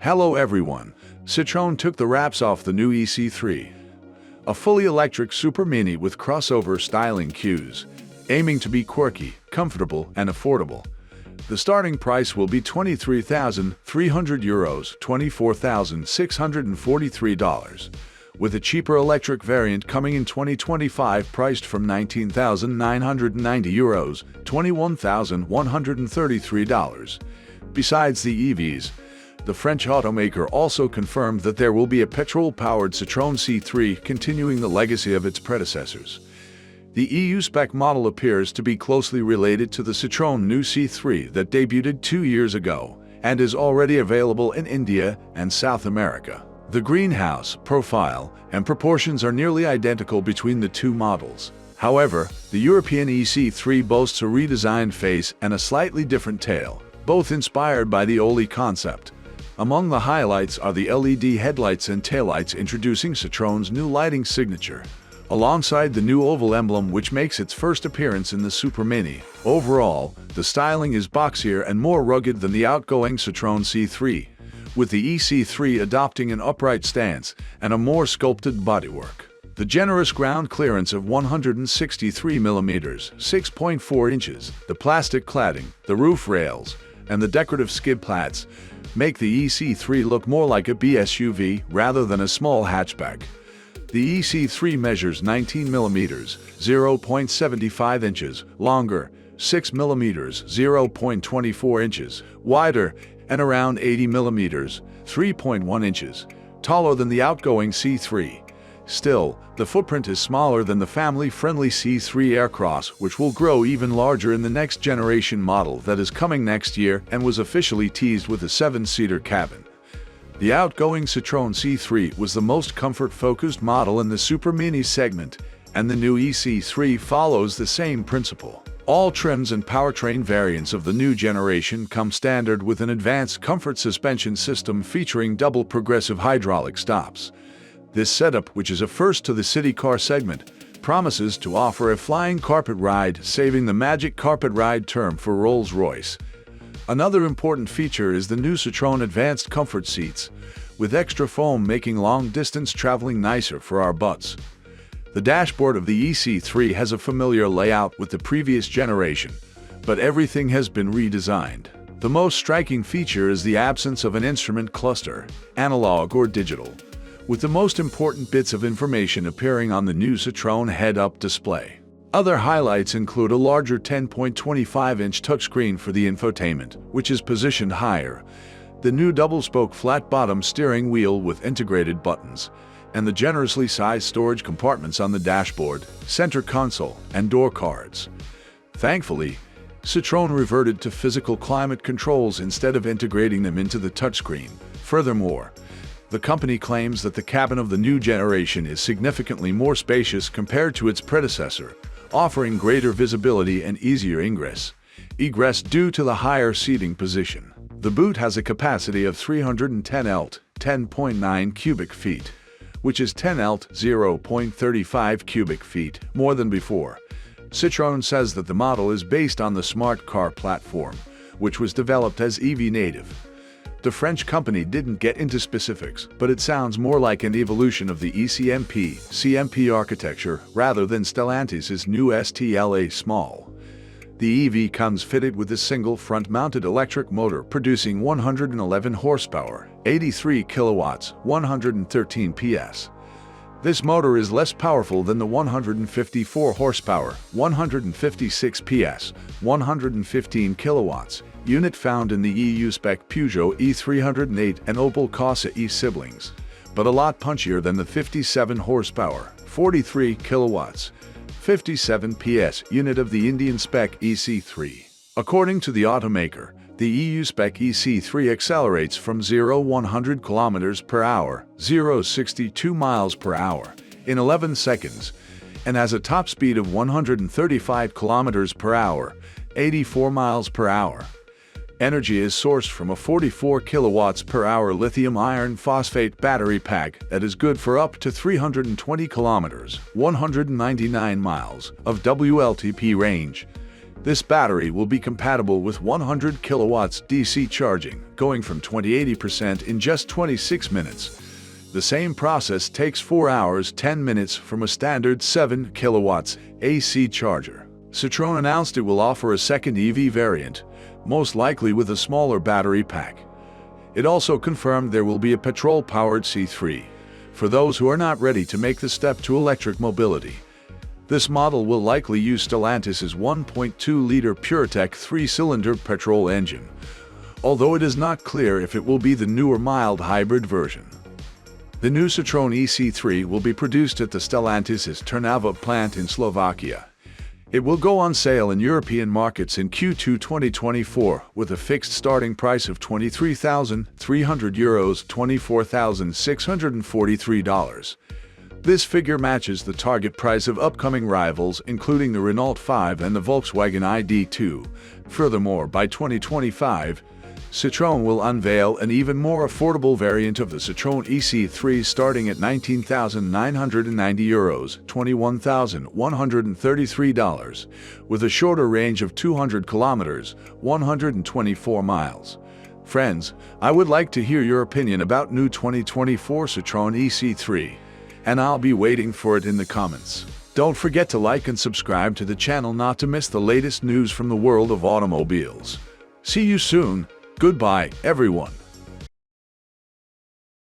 Hello everyone, Citroën took the wraps off the new C3. A fully electric super mini with crossover styling cues, aiming to be quirky, comfortable and affordable. The starting price will be €23,300, $24,643, with a cheaper electric variant coming in 2025 priced from €19,990, $21,133. Besides the EVs, the French automaker also confirmed that there will be a petrol-powered Citroen C3 continuing the legacy of its predecessors. The EU spec model appears to be closely related to the Citroën new C3 that debuted 2 years ago and is already available in India and South America. The greenhouse, profile, and proportions are nearly identical between the two models. However, the European C3 boasts a redesigned face and a slightly different tail, both inspired by the Oli concept. Among the highlights are the LED headlights and taillights introducing Citroën's new lighting signature, alongside the new oval emblem which makes its first appearance in the Super Mini. Overall, the styling is boxier and more rugged than the outgoing Citroën C3, with the C3 adopting an upright stance and a more sculpted bodywork. The generous ground clearance of 163 mm, 6.4 inches, the plastic cladding, the roof rails, and the decorative skid plates make the C3 look more like a BSUV rather than a small hatchback. The C3 measures 19 mm, 0.75 inches, longer, 6 mm, 0.24 inches, wider, and around 80 mm, 3.1 inches, taller than the outgoing C3. Still, the footprint is smaller than the family-friendly C3 Aircross, which will grow even larger in the next generation model that is coming next year and was officially teased with a 7-seater cabin. The outgoing Citroën C3 was the most comfort-focused model in the Super Mini segment, and the new C3 follows the same principle. All trims and powertrain variants of the new generation come standard with an advanced comfort suspension system featuring double progressive hydraulic stops. This setup, which is a first to the city car segment, promises to offer a flying carpet ride, saving the magic carpet ride term for Rolls-Royce. Another important feature is the new Citroën Advanced Comfort seats, with extra foam making long-distance traveling nicer for our butts. The dashboard of the C3 has a familiar layout with the previous generation, but everything has been redesigned. The most striking feature is the absence of an instrument cluster, analog or digital, with the most important bits of information appearing on the new Citroën head-up display. Other highlights include a larger 10.25-inch touchscreen for the infotainment, which is positioned higher, the new double-spoke flat-bottom steering wheel with integrated buttons, and the generously sized storage compartments on the dashboard, center console, and door cards. Thankfully, Citroën reverted to physical climate controls instead of integrating them into the touchscreen. Furthermore, the company claims that the cabin of the new generation is significantly more spacious compared to its predecessor, offering greater visibility and easier egress due to the higher seating position. The boot has a capacity of 310 Lt, 10.9 cubic feet, which is 10 Lt, 0.35 cubic feet, more than before. Citroën says that the model is based on the Smart Car platform, which was developed as EV native. The French company didn't get into specifics, but it sounds more like an evolution of the CMP architecture rather than Stellantis' new STLA Small. The EV comes fitted with a single front-mounted electric motor producing 111 horsepower, 83 kilowatts, 113 PS. This motor is less powerful than the 154 horsepower, 156 PS, 115 kilowatts unit found in the EU spec Peugeot E308 and Opel Corsa E siblings, but a lot punchier than the 57 horsepower, 43 kilowatts, 57 PS unit of the Indian spec C3. According to the automaker, the EU spec C3 accelerates from 0-100 km per hour, 0-62 miles per hour, in 11 seconds, and has a top speed of 135 km per hour, 84 miles per hour. Energy is sourced from a 44 kilowatts per hour lithium iron phosphate battery pack that is good for up to 320 kilometers, 199 miles, of WLTP range. This battery will be compatible with 100 kilowatts DC charging, going from 20-80% in just 26 minutes. The same process takes 4 hours 10 minutes from a standard 7 kilowatts AC charger. Citroën announced it will offer a second EV variant, most likely with a smaller battery pack. It also confirmed there will be a petrol-powered C3 for those who are not ready to make the step to electric mobility. This model will likely use Stellantis' 1.2-liter PureTech 3-cylinder petrol engine, although it is not clear if it will be the newer mild hybrid version. The new Citroën C3 will be produced at the Stellantis' Trnava plant in Slovakia. It will go on sale in European markets in Q2 2024 with a fixed starting price of €23,300, $24,643. This figure matches the target price of upcoming rivals, including the Renault 5 and the Volkswagen ID.2. Furthermore, by 2025, Citroën will unveil an even more affordable variant of the Citroën C3 starting at €19,990, $21,133, with a shorter range of 200 kilometers, 124 miles. Friends, I would like to hear your opinion about new 2024 Citroën C3, and I'll be waiting for it in the comments. Don't forget to like and subscribe to the channel not to miss the latest news from the world of automobiles. See you soon. Goodbye, everyone.